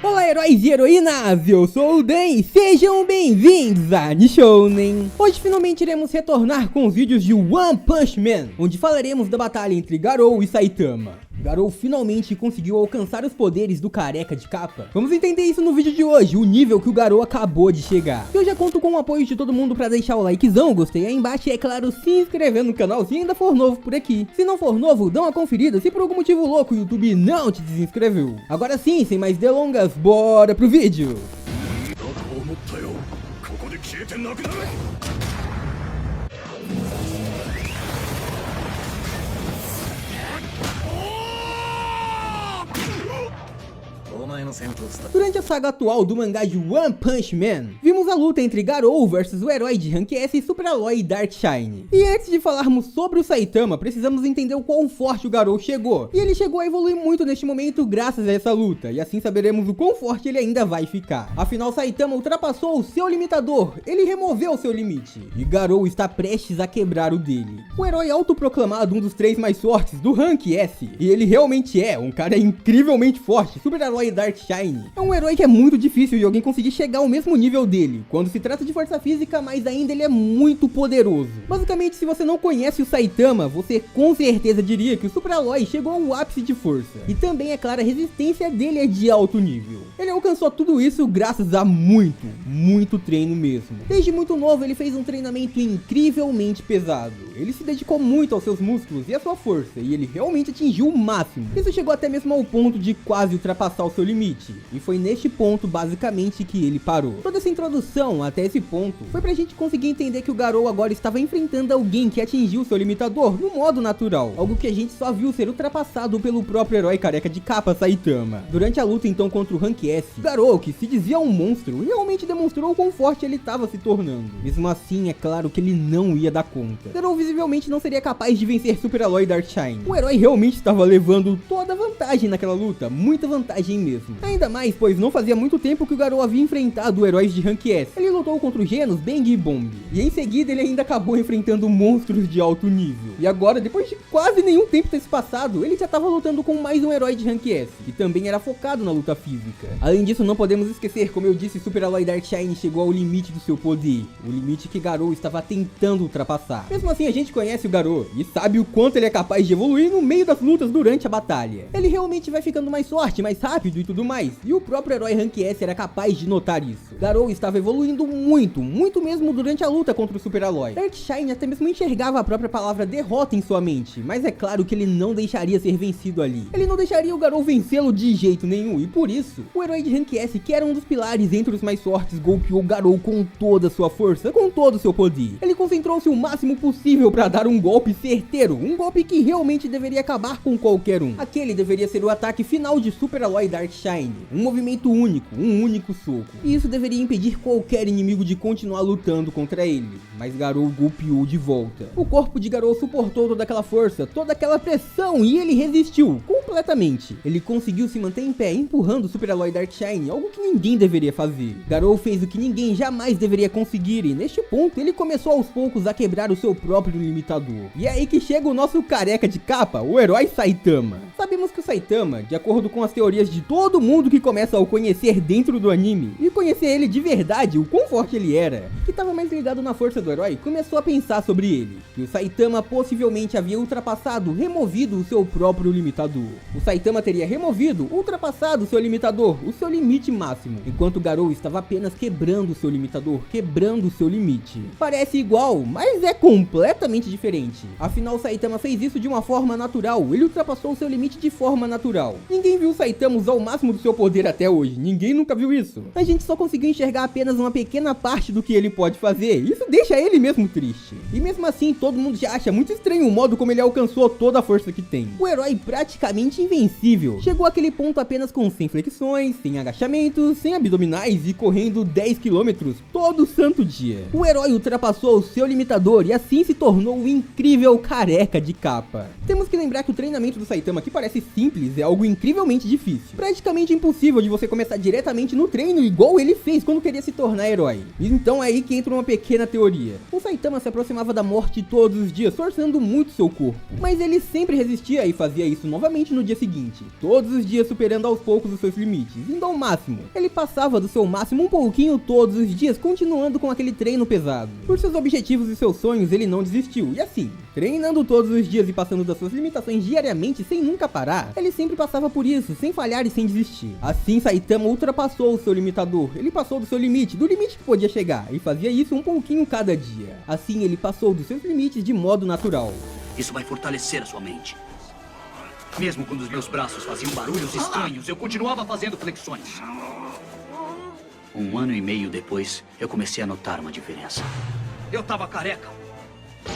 Olá, heróis e heroínas, eu sou o Dan e sejam bem-vindos a Nishounen. Hoje finalmente iremos retornar com os vídeos de One Punch Man, onde falaremos da batalha entre Garou e Saitama. Garou finalmente conseguiu alcançar os poderes do careca de capa. Vamos entender isso no vídeo de hoje, o nível que o Garou acabou de chegar. Eu já conto com o apoio de todo mundo pra deixar o likezão, gostei aí embaixo e é claro, se inscrever no canal se ainda for novo por aqui. Se não for novo, dá uma conferida se por algum motivo louco o YouTube não te desinscreveu. Agora sim, sem mais delongas, bora pro vídeo! Durante a saga atual do mangá de One Punch Man, vimos a luta entre Garou versus o herói de Rank S Super Alloy Darkshine. E antes de falarmos sobre o Saitama, precisamos entender o quão forte o Garou chegou. E ele chegou a evoluir muito neste momento graças a essa luta, e assim saberemos o quão forte ele ainda vai ficar. Afinal, Saitama ultrapassou o seu limitador, ele removeu o seu limite, e Garou está prestes a quebrar o dele. O herói autoproclamado um dos 3 mais fortes do Rank S, e ele realmente é um cara incrivelmente forte, Super Alloy Darkshine é um herói que é muito difícil de alguém conseguir chegar ao mesmo nível dele, quando se trata de força física, mas ainda ele é muito poderoso. Basicamente, se você não conhece o Saitama, você com certeza diria que o Super Alloy chegou ao ápice de força. E também, é claro, a resistência dele é de alto nível. Ele alcançou tudo isso graças a muito treino mesmo. Desde muito novo, ele fez um treinamento incrivelmente pesado. Ele se dedicou muito aos seus músculos e à sua força, e ele realmente atingiu o máximo. Isso chegou até mesmo ao ponto de quase ultrapassar o seu limite, e foi neste ponto basicamente que ele parou. Toda essa introdução até esse ponto foi pra gente conseguir entender que o Garou agora estava enfrentando alguém que atingiu seu limitador no modo natural, algo que a gente só viu ser ultrapassado pelo próprio herói careca de capa Saitama. Durante a luta então contra o Rank S, Garou, que se dizia um monstro, realmente demonstrou o quão forte ele estava se tornando. Mesmo assim, é claro que ele não ia dar conta. Garou visivelmente não seria capaz de vencer Super Alloy Darkshine. O herói realmente estava levando toda a vantagem naquela luta, muita vantagem mesmo. Ainda mais, pois não fazia muito tempo que o Garou havia enfrentado heróis de Rank S. Ele lutou contra o Genos, Bang e Bomb. E em seguida ele ainda acabou enfrentando monstros de alto nível. E agora, depois de quase nenhum tempo ter se passado, ele já estava lutando com mais um herói de Rank S, que também era focado na luta física. Além disso, não podemos esquecer, como eu disse, Super Alloy Darkshine chegou ao limite do seu poder. O limite que Garou estava tentando ultrapassar. Mesmo assim, a gente conhece o Garou e sabe o quanto ele é capaz de evoluir no meio das lutas durante a batalha. Ele realmente vai ficando mais forte, mais rápido e tudo mais. E o próprio herói Rank S era capaz de notar isso. Garou estava evoluindo muito mesmo durante a luta contra o Super Alloy. Darkshine até mesmo enxergava a própria palavra derrota em sua mente, mas é claro que ele não deixaria ser vencido ali. Ele não deixaria o Garou vencê-lo de jeito nenhum, e por isso, o herói de Rank S, que era um dos pilares entre os mais fortes, golpeou o Garou com toda a sua força, com todo o seu poder. Ele concentrou-se o máximo possível para dar um golpe certeiro, um golpe que realmente deveria acabar com qualquer um. Aquele deveria ser o ataque final de Super Alloy Darkshine. Um movimento único, um único soco. E isso deveria impedir qualquer inimigo de continuar lutando contra ele. Mas Garou golpeou de volta. O corpo de Garou suportou toda aquela força, toda aquela pressão, e ele resistiu completamente. Ele conseguiu se manter em pé, empurrando o Super Alloy Darkshine, algo que ninguém deveria fazer. Garou fez o que ninguém jamais deveria conseguir, e neste ponto ele começou aos poucos a quebrar o seu próprio limitador. E é aí que chega o nosso careca de capa, o herói Saitama. Sabemos que o Saitama, de acordo com as teorias de todo mundo que começa a o conhecer dentro do anime, e conhecer ele de verdade, o quão forte ele era, que estava mais ligado na força do herói, começou a pensar sobre ele, que o Saitama possivelmente havia ultrapassado, removido o seu próprio limitador. O Saitama teria removido, ultrapassado o seu limitador, o seu limite máximo, enquanto Garou estava apenas quebrando o seu limitador, quebrando o seu limite. Parece igual, mas é completamente diferente. Afinal, o Saitama fez isso de uma forma natural, ele ultrapassou o seu limite de forma natural. Ninguém viu o Saitama usar o máximo do seu poder até hoje, ninguém nunca viu isso. A gente só conseguiu enxergar apenas uma pequena parte do que ele pode fazer, isso deixa ele mesmo triste. E mesmo assim, todo mundo já acha muito estranho o modo como ele alcançou toda a força que tem. O herói praticamente invencível, chegou àquele ponto apenas com 100 flexões, sem agachamentos, sem abdominais e correndo 10 km todo santo dia. O herói ultrapassou o seu limitador e assim se tornou o incrível careca de capa. Temos que lembrar que o treinamento do Saitama, que parece simples é algo incrivelmente difícil. Praticamente impossível de você começar diretamente no treino igual ele fez quando queria se tornar herói. Então é aí que entra uma pequena teoria. O Saitama se aproximava da morte todos os dias, forçando muito seu corpo. Mas ele sempre resistia e fazia isso novamente no dia seguinte. Todos os dias superando aos poucos os seus limites, indo ao máximo. Ele passava do seu máximo um pouquinho todos os dias, continuando com aquele treino pesado. Por seus objetivos e seus sonhos, ele não desistiu. E assim, treinando todos os dias e passando das suas limitações diariamente sem nunca parar, ele sempre passava por isso, sem falhar e sem desistir. Assim, Saitama ultrapassou o seu limitador. Ele passou do seu limite, do limite que podia chegar, e fazia isso um pouquinho cada dia. Assim, ele passou dos seus limites de modo natural. Isso vai fortalecer a sua mente. Mesmo quando os meus braços faziam barulhos estranhos, eu continuava fazendo flexões. 1 ano e meio depois, eu comecei a notar uma diferença. Eu tava careca.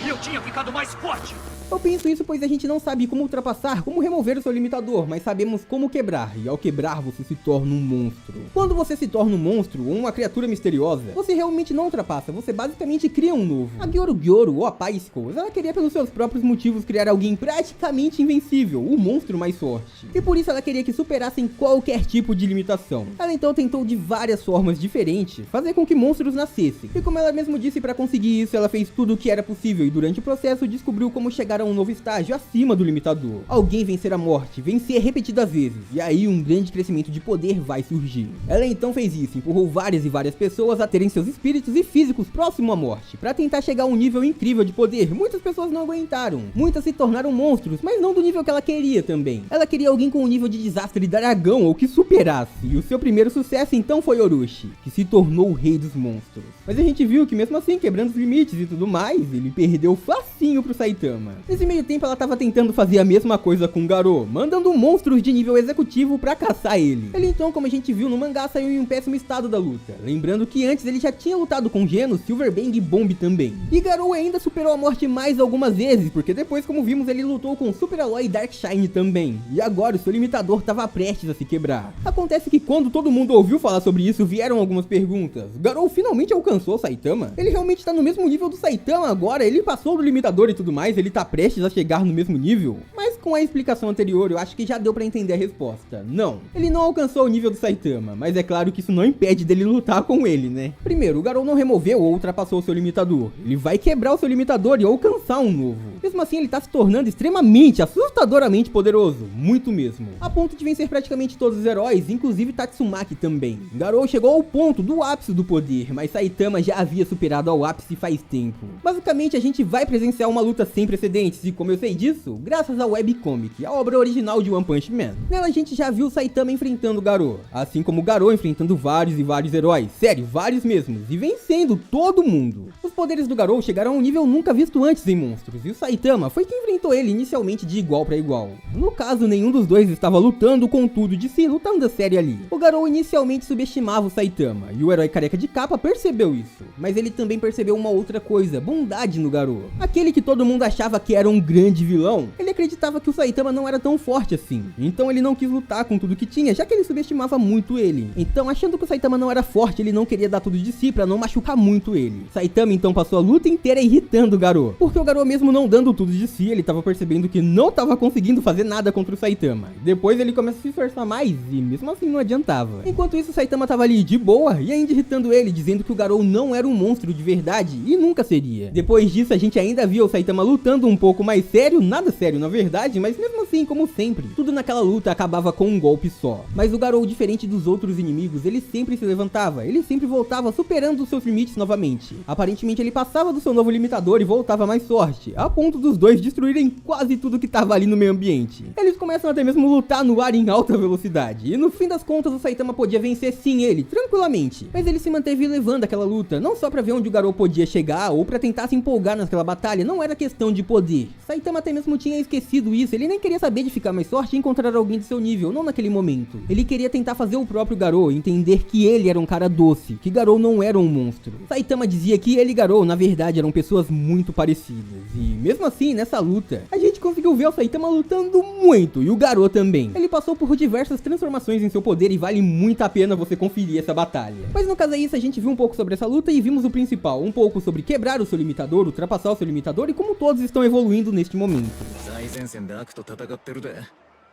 E eu tinha ficado mais forte. Eu penso isso pois a gente não sabe como ultrapassar, como remover o seu limitador, mas sabemos como quebrar, e ao quebrar você se torna um monstro. Quando você se torna um monstro ou uma criatura misteriosa, você realmente não ultrapassa, você basicamente cria um novo. A Gyoru Gyoru, ou a Piscos, ela queria pelos seus próprios motivos criar alguém praticamente invencível, o monstro mais forte. E por isso ela queria que superassem qualquer tipo de limitação. Ela então tentou de várias formas diferentes fazer com que monstros nascessem. E como ela mesmo disse, para conseguir isso ela fez tudo o que era possível e durante o processo descobriu como chegar a um novo estágio acima do limitador. Alguém vencer a morte, vencer repetidas vezes, e aí um grande crescimento de poder vai surgir. Ela então fez isso, empurrou várias e várias pessoas a terem seus espíritos e físicos próximo à morte, para tentar chegar a um nível incrível de poder. Muitas pessoas não aguentaram, muitas se tornaram monstros, mas não do nível que ela queria também. Ela queria alguém com um nível de desastre dragão ou que superasse, e o seu primeiro sucesso então foi Orochi, que se tornou o rei dos monstros. Mas a gente viu que mesmo assim, quebrando os limites e tudo mais, ele perdeu facinho pro Saitama. Nesse meio tempo ela tava tentando fazer a mesma coisa com Garou, mandando monstros de nível executivo pra caçar ele. Ele então, como a gente viu no mangá, saiu em um péssimo estado da luta. Lembrando que antes ele já tinha lutado com Genos, Silverbang e Bomb também. E Garou ainda superou a morte mais algumas vezes, porque depois, como vimos, ele lutou com Super Aloy e Darkshine também. E agora o seu limitador tava prestes a se quebrar. Acontece que quando todo mundo ouviu falar sobre isso, vieram algumas perguntas. Garou finalmente alcançou o Saitama? Ele realmente tá no mesmo nível do Saitama agora? Ele passou do limitador e tudo mais? Ele tá prestes a chegar no mesmo nível? Mas com a explicação anterior, eu acho que já deu pra entender a resposta. Não, ele não alcançou o nível do Saitama, mas é claro que isso não impede dele lutar com ele, né? Primeiro, o Garou não removeu ou ultrapassou o seu limitador. Ele vai quebrar o seu limitador e alcançar um novo. Mesmo assim, ele tá se tornando extremamente, assustadoramente poderoso. Muito mesmo. A ponto de vencer praticamente todos os heróis, inclusive Tatsumaki também. Garou chegou ao ponto do ápice do poder, mas Saitama já havia superado ao ápice faz tempo. Basicamente, a gente vai presenciar uma luta sem precedentes, e como eu sei disso, graças ao webcomic, a obra original de One Punch Man. Nela a gente já viu Saitama enfrentando Garou, assim como Garou enfrentando vários e vários heróis, sério, vários mesmos, e vencendo todo mundo. Os poderes do Garou chegaram a um nível nunca visto antes em monstros, e o Saitama foi quem enfrentou ele inicialmente de igual para igual. No caso, nenhum dos dois estava lutando com tudo de si, lutando a sério ali. O Garou inicialmente subestimava o Saitama, e o herói careca de capa percebeu isso, mas ele também percebeu uma outra coisa, bondade no Garou. Aquele que todo mundo achava que era um grande vilão, ele acreditava que o Saitama não era tão forte assim, então ele não quis lutar com tudo que tinha, já que ele subestimava muito ele. Então, achando que o Saitama não era forte, ele não queria dar tudo de si pra não machucar muito ele. Saitama então passou a luta inteira irritando o Garou, porque o Garou mesmo não dando tudo de si, ele tava percebendo que não tava conseguindo fazer nada contra o Saitama. Depois ele começa a se esforçar mais e mesmo assim não adiantava. Enquanto isso, o Saitama tava ali de boa e ainda irritando ele, dizendo que o Garou não era um monstro de verdade e nunca seria. Depois disso, a gente ainda viu o Saitama lutando um pouco mais sério, nada sério na verdade, mas mesmo assim, como sempre, tudo naquela luta acabava com um golpe só. Mas o Garou, diferente dos outros inimigos, ele sempre se levantava, ele sempre voltava superando os seus limites novamente. Aparentemente ele passava do seu novo limitador e voltava mais forte, a ponto dos dois destruírem quase tudo que tava ali no meio ambiente. Eles começam até mesmo lutar no ar em alta velocidade, e no fim das contas o Saitama podia vencer sim ele, tranquilamente. Mas ele se manteve levando aquela luta, não só pra ver onde o Garou podia chegar, ou pra tentar se empolgar naquela batalha, não era questão de poder. Saitama até mesmo tinha esquecido isso, ele nem queria saber de ficar mais forte e encontrar alguém de seu nível, não naquele momento. Ele queria tentar fazer o próprio Garou entender que ele era um cara doce, que Garou não era um monstro. Saitama dizia que ele e Garou, na verdade, eram pessoas muito parecidas. E mesmo assim, nessa luta, a gente conseguiu ver o Saitama lutando muito, e o Garou também. Ele passou por diversas transformações em seu poder e vale muito a pena você conferir essa batalha. Mas no caso é isso, a gente viu um pouco sobre essa luta e vimos o principal, um pouco sobre quebrar o seu limitador, ultrapassar o seu limitador e como todos estão evoluindo neste momento.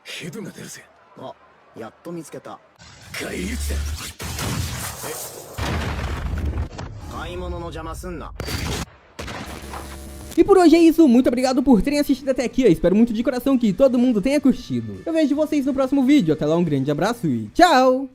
ヘドが出るぜ。あ、やっと見つけた。返り討ちだ。買い物の邪魔すんな。 E por hoje é isso, muito obrigado por terem assistido até aqui, eu espero muito de coração que todo mundo tenha curtido. Eu vejo vocês no próximo vídeo, até lá um grande abraço e tchau!